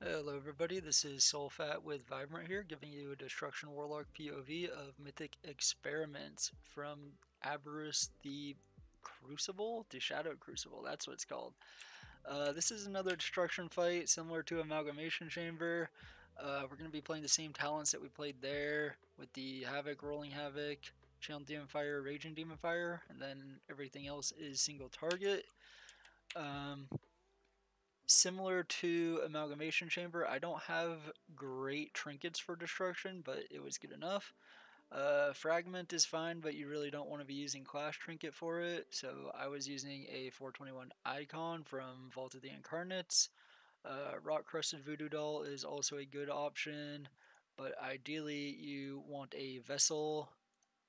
Hello everybody, this is Soulfat with Vibrant here, giving you a Destruction Warlock POV of Mythic Experiments from Aberrus the Crucible? The Shadow Crucible, that's what it's called. This is another destruction fight similar to Amalgamation Chamber. We're going to be playing the same talents that we played there with the Havoc, Rolling Havoc, Channel Demon Fire, Raging Demon Fire, and then everything else is single target. Similar to Amalgamation Chamber, I don't have great trinkets for destruction, but it was good enough. Fragment is fine, but you really don't want to be using Clash Trinket for it, so I was using a 421 Icon from Vault of the Incarnates. Rock Crusted Voodoo Doll is also a good option, but ideally you want a Vessel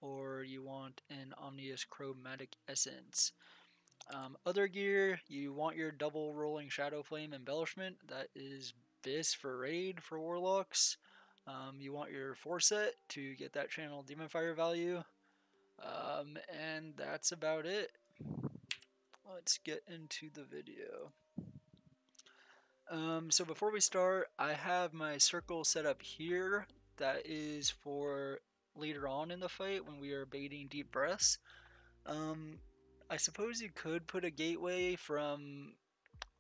or you want an Omnious Chromatic Essence. Other gear, you want your double rolling Shadow Flame embellishment. That is Bis for raid for Warlocks. You want your 4-set to get that channel Demon Fire value. And that's about it. Let's get into the video. So before we start, I have my circle set up here. That is for later on in the fight when we are baiting deep breaths. I suppose you could put a gateway from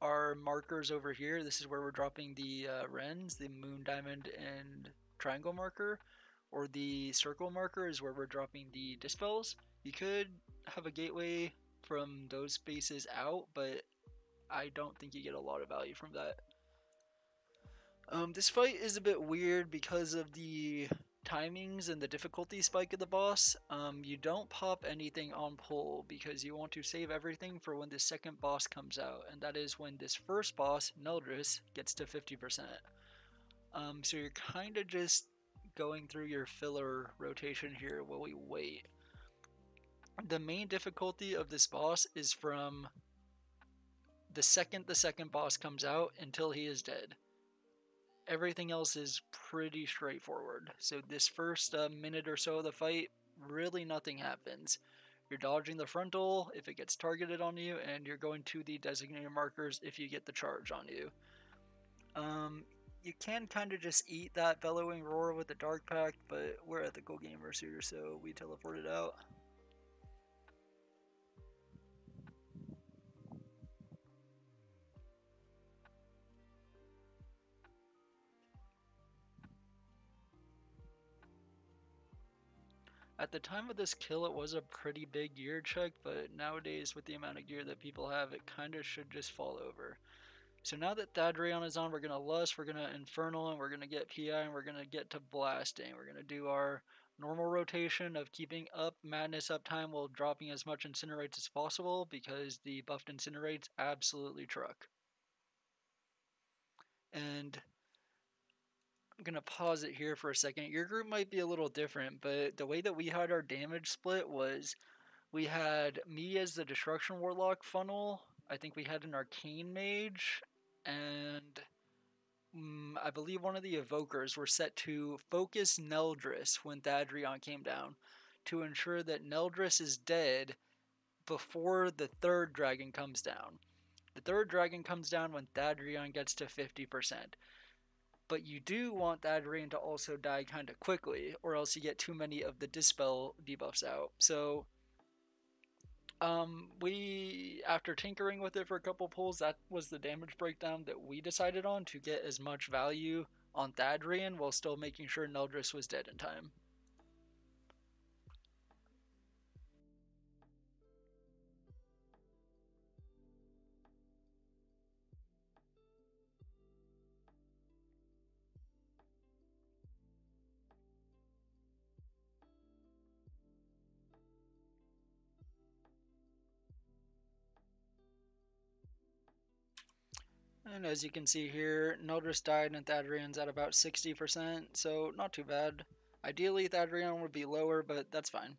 our markers over here. This is where we're dropping the Wrens, the Moon, Diamond, and Triangle marker, or the Circle marker is where we're dropping the Dispels. You could have a gateway from those spaces out, but I don't think you get a lot of value from that. This fight is a bit weird because of the timings and the difficulty spike of the boss. You don't pop anything on pull because you want to save everything for when the second boss comes out, and that is when this first boss, Neldris, gets to 50%. So you're kind of just going through your filler rotation here while we wait. The main difficulty of this boss is from the second boss comes out until he is dead. Everything else is pretty straightforward. So this first minute or so of the fight, really nothing happens. You're dodging the frontal if it gets targeted on you, and you're going to the designated markers if you get the charge on you. You can kind of just eat that bellowing roar with the Dark Pact, but we're ethical gamers here, so we teleport it out. At the time of this kill, it was a pretty big gear check, but nowadays, with the amount of gear that people have, it kind of should just fall over. So now that Thaddeus is on, we're going to Lust, we're going to Infernal, and we're going to get PI, and we're going to get to Blasting. We're going to do our normal rotation of keeping up Madness uptime while dropping as much Incinerates as possible, because the buffed Incinerates absolutely truck. And I'm going to pause it here for a second. Your group might be a little different, but the way that we had our damage split was we had me as the Destruction Warlock funnel. I think we had an Arcane Mage, and I believe one of the Evokers were set to focus Neldris when Thaddeus came down to ensure that Neldris is dead before the third dragon comes down. The third dragon comes down when Thaddeus gets to 50%. But you do want Thaddeus to also die kind of quickly, or else you get too many of the Dispel debuffs out. So we, after tinkering with it for a couple pulls, that was the damage breakdown that we decided on to get as much value on Thaddeus while still making sure Neldris was dead in time. And as you can see here, Neldris died and Thaddeus at about 60%, so not too bad. Ideally, Thaddeus would be lower, but that's fine.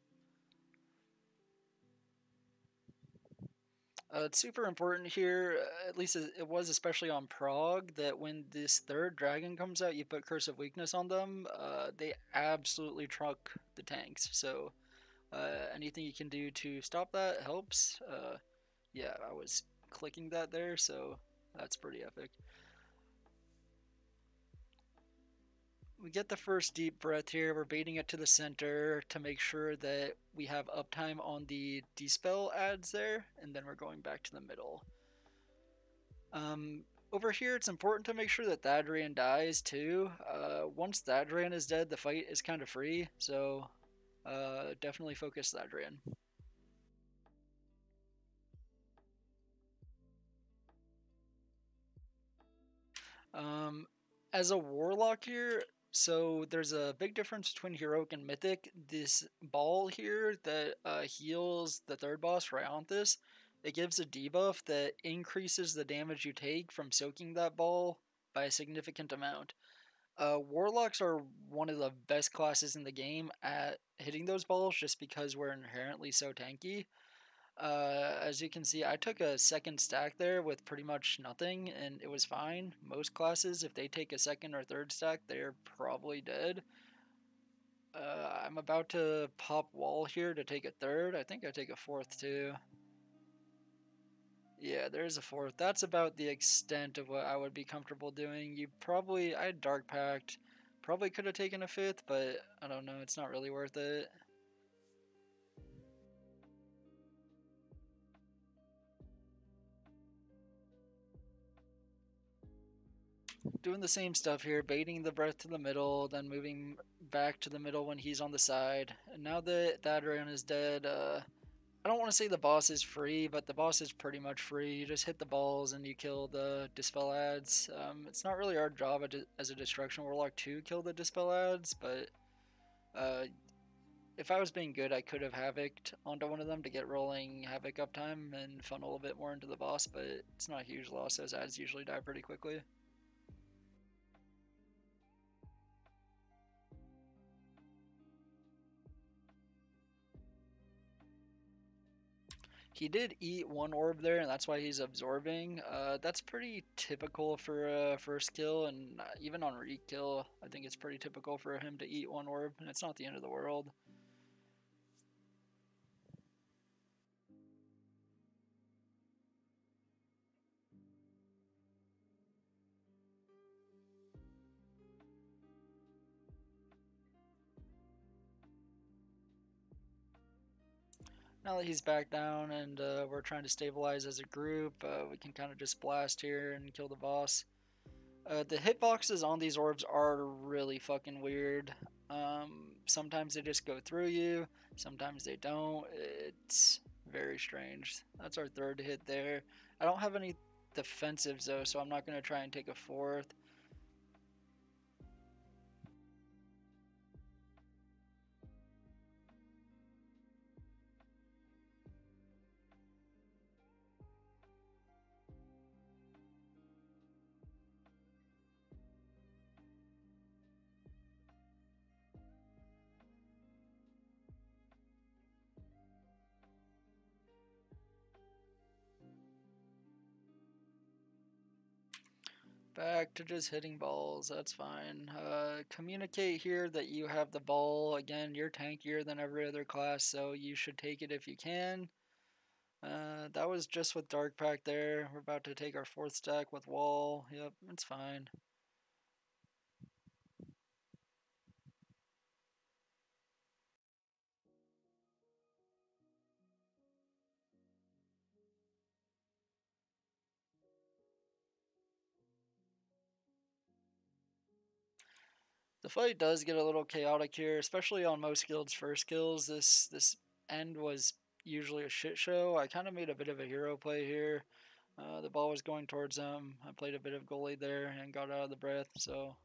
It's super important here, at least it was especially on Prague, that when this third dragon comes out, you put Curse of Weakness on them. They absolutely truck the tanks, so anything you can do to stop that helps. Yeah, I was clicking that there, so that's pretty epic. We get the first deep breath here. We're baiting it to the center to make sure that we have uptime on the dispel ads there, and then we're going back to the middle. Over here, it's important to make sure that Thadrian dies too. Once Thadrian is dead, the fight is kind of free, so definitely focus Thadrian. Um, as a warlock here, so there's a big difference between heroic and mythic. This ball here that heals the third boss, Ryanthus, it gives a debuff that increases the damage you take from soaking that ball by a significant amount. Warlocks are one of the best classes in the game at hitting those balls just because we're inherently so tanky. As you can see, I took a second stack there with pretty much nothing, and it was fine. Most classes, if they take a second or third stack, they're probably dead. I'm about to pop wall here to take a third. I think I take a fourth too. Yeah, there's a fourth. That's about the extent of what I would be comfortable doing. I had Dark Pact. Probably could have taken a fifth, but I don't know. It's not really worth it. Doing the same stuff here, baiting the breath to the middle, then moving back to the middle when he's on the side. And now that Thadderon is dead, I don't want to say the boss is free, but the boss is pretty much free. You just hit the balls and you kill the Dispel ads. It's not really our job as a Destruction Warlock to kill the Dispel ads, but uh, if I was being good, I could have Havoc'd onto one of them to get rolling Havoc uptime and funnel a bit more into the boss, but it's not a huge loss. Those ads usually die pretty quickly. He did eat one orb there, and that's why he's absorbing. That's pretty typical for a first kill, and even on re-kill, I think it's pretty typical for him to eat one orb, and it's not the end of the world. Now that he's back down and we're trying to stabilize as a group, we can kind of just blast here and kill the boss. The hitboxes on these orbs are really fucking weird. Sometimes they just go through you, sometimes they don't. It's very strange. That's our third hit there. I don't have any defensives though, so I'm not going to try and take a fourth. Back to just hitting balls, that's fine. Communicate here that you have the ball. Again, you're tankier than every other class, so you should take it if you can. That was just with Dark Pack there. We're about to take our fourth stack with Wall. Yep, it's fine. The fight does get a little chaotic here, especially on most guilds' first kills. This end was usually a shit show. I kind of made a bit of a hero play here. The ball was going towards him. I played a bit of goalie there and got out of the breath. So,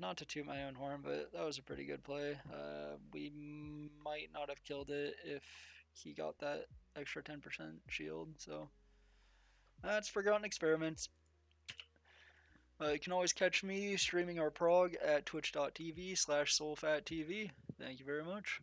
not to toot my own horn, but that was a pretty good play. We might not have killed it if he got that extra 10% shield. So, that's Forgotten Experiments. You can always catch me streaming our prog at twitch.tv/soulfattv. Thank you very much.